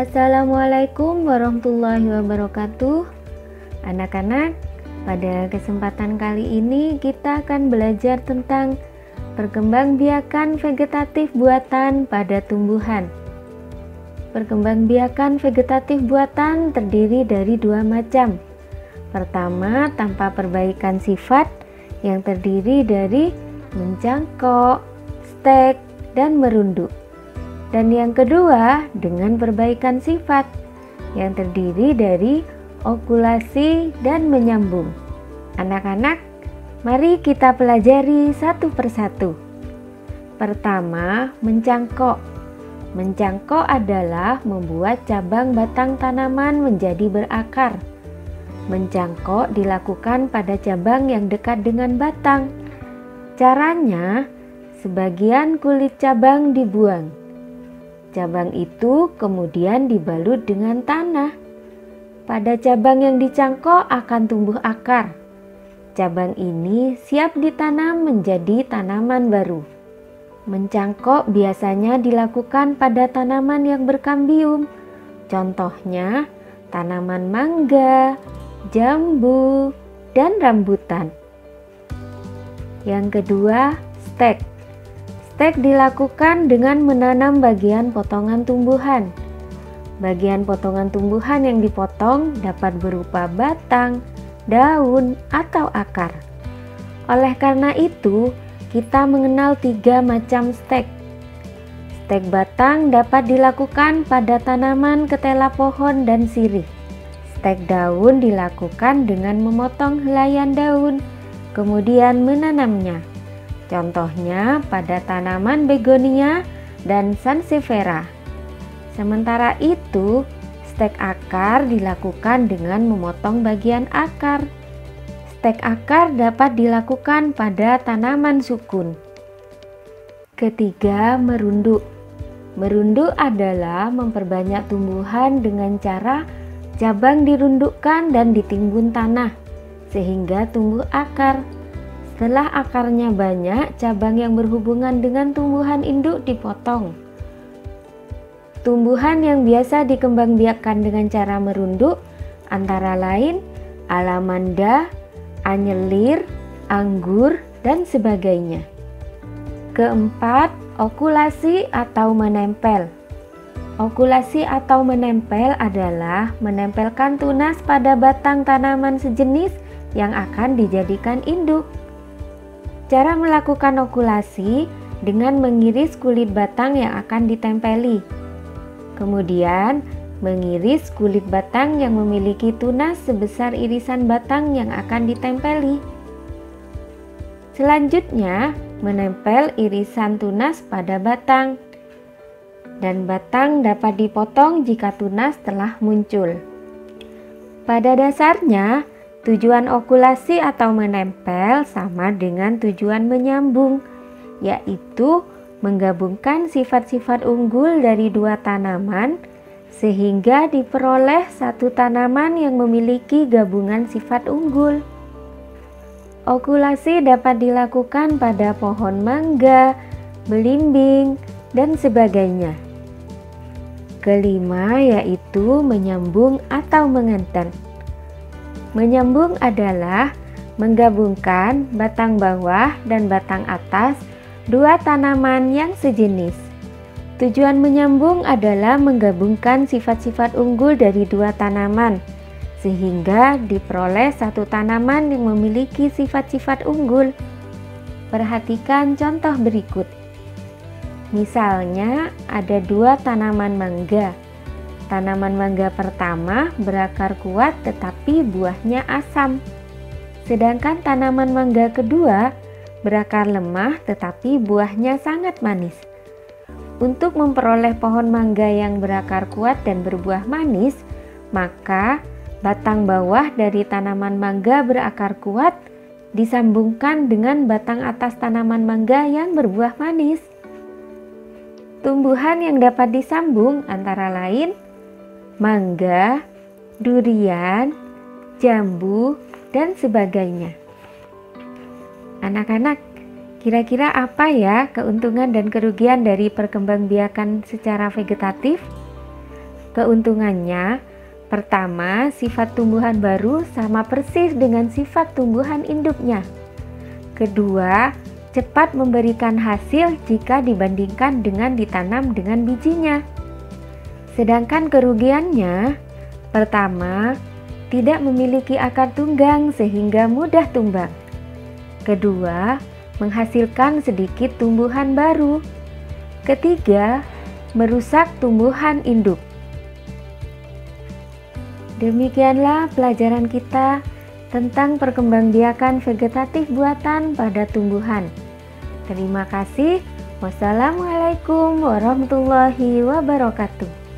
Assalamualaikum warahmatullahi wabarakatuh. Anak-anak, pada kesempatan kali ini kita akan belajar tentang perkembangbiakan vegetatif buatan pada tumbuhan. Perkembangbiakan vegetatif buatan terdiri dari dua macam. Pertama, tanpa perbaikan sifat yang terdiri dari mencangkok, stek, dan merunduk. Dan yang kedua, dengan perbaikan sifat yang terdiri dari okulasi dan menyambung. Anak-anak, mari kita pelajari satu persatu. Pertama, mencangkok. Mencangkok adalah membuat cabang batang tanaman menjadi berakar. Mencangkok dilakukan pada cabang yang dekat dengan batang. Caranya, sebagian kulit cabang dibuang. Cabang itu kemudian dibalut dengan tanah. Pada cabang yang dicangkok akan tumbuh akar. Cabang ini siap ditanam menjadi tanaman baru. Mencangkok biasanya dilakukan pada tanaman yang berkambium. Contohnya, tanaman mangga, jambu, dan rambutan. Yang kedua, stek. Stek dilakukan dengan menanam bagian potongan tumbuhan. Bagian potongan tumbuhan yang dipotong dapat berupa batang, daun, atau akar. Oleh karena itu, kita mengenal tiga macam stek. Stek batang dapat dilakukan pada tanaman ketela pohon dan sirih. Stek daun dilakukan dengan memotong helaian daun, kemudian menanamnya. Contohnya pada tanaman begonia dan sansevieria. Sementara itu, stek akar dilakukan dengan memotong bagian akar. Stek akar dapat dilakukan pada tanaman sukun. Ketiga, merunduk. Merunduk adalah memperbanyak tumbuhan dengan cara cabang dirundukkan dan ditimbun tanah, sehingga tumbuh akar. Setelah akarnya banyak, cabang yang berhubungan dengan tumbuhan induk dipotong. Tumbuhan yang biasa dikembangbiakkan dengan cara merunduk antara lain alamanda, anyelir, anggur, dan sebagainya. Keempat, okulasi atau menempel. Okulasi atau menempel adalah menempelkan tunas pada batang tanaman sejenis yang akan dijadikan induk. Cara melakukan okulasi dengan mengiris kulit batang yang akan ditempeli. Kemudian, mengiris kulit batang yang memiliki tunas sebesar irisan batang yang akan ditempeli. Selanjutnya, menempel irisan tunas pada batang. Dan batang dapat dipotong jika tunas telah muncul. Pada dasarnya, tujuan okulasi atau menempel sama dengan tujuan menyambung, yaitu menggabungkan sifat-sifat unggul dari dua tanaman sehingga diperoleh satu tanaman yang memiliki gabungan sifat unggul. Okulasi dapat dilakukan pada pohon mangga, belimbing, dan sebagainya. Kelima, yaitu menyambung atau menganten. Menyambung adalah menggabungkan batang bawah dan batang atas dua tanaman yang sejenis. Tujuan menyambung adalah menggabungkan sifat-sifat unggul dari dua tanaman, sehingga diperoleh satu tanaman yang memiliki sifat-sifat unggul. Perhatikan contoh berikut. Misalnya, ada dua tanaman mangga. Tanaman mangga pertama berakar kuat tetapi buahnya asam. Sedangkan tanaman mangga kedua berakar lemah tetapi buahnya sangat manis. Untuk memperoleh pohon mangga yang berakar kuat dan berbuah manis, maka batang bawah dari tanaman mangga berakar kuat disambungkan dengan batang atas tanaman mangga yang berbuah manis. Tumbuhan yang dapat disambung antara lain mangga, durian, jambu, dan sebagainya. Anak-anak, kira-kira apa ya keuntungan dan kerugian dari perkembangbiakan secara vegetatif? Keuntungannya, pertama, sifat tumbuhan baru sama persis dengan sifat tumbuhan induknya. Kedua, cepat memberikan hasil jika dibandingkan dengan ditanam dengan bijinya. Sedangkan kerugiannya, pertama, tidak memiliki akar tunggang sehingga mudah tumbang. Kedua, menghasilkan sedikit tumbuhan baru. Ketiga, merusak tumbuhan induk. Demikianlah pelajaran kita tentang perkembangbiakan vegetatif buatan pada tumbuhan. Terima kasih. Wassalamualaikum warahmatullahi wabarakatuh.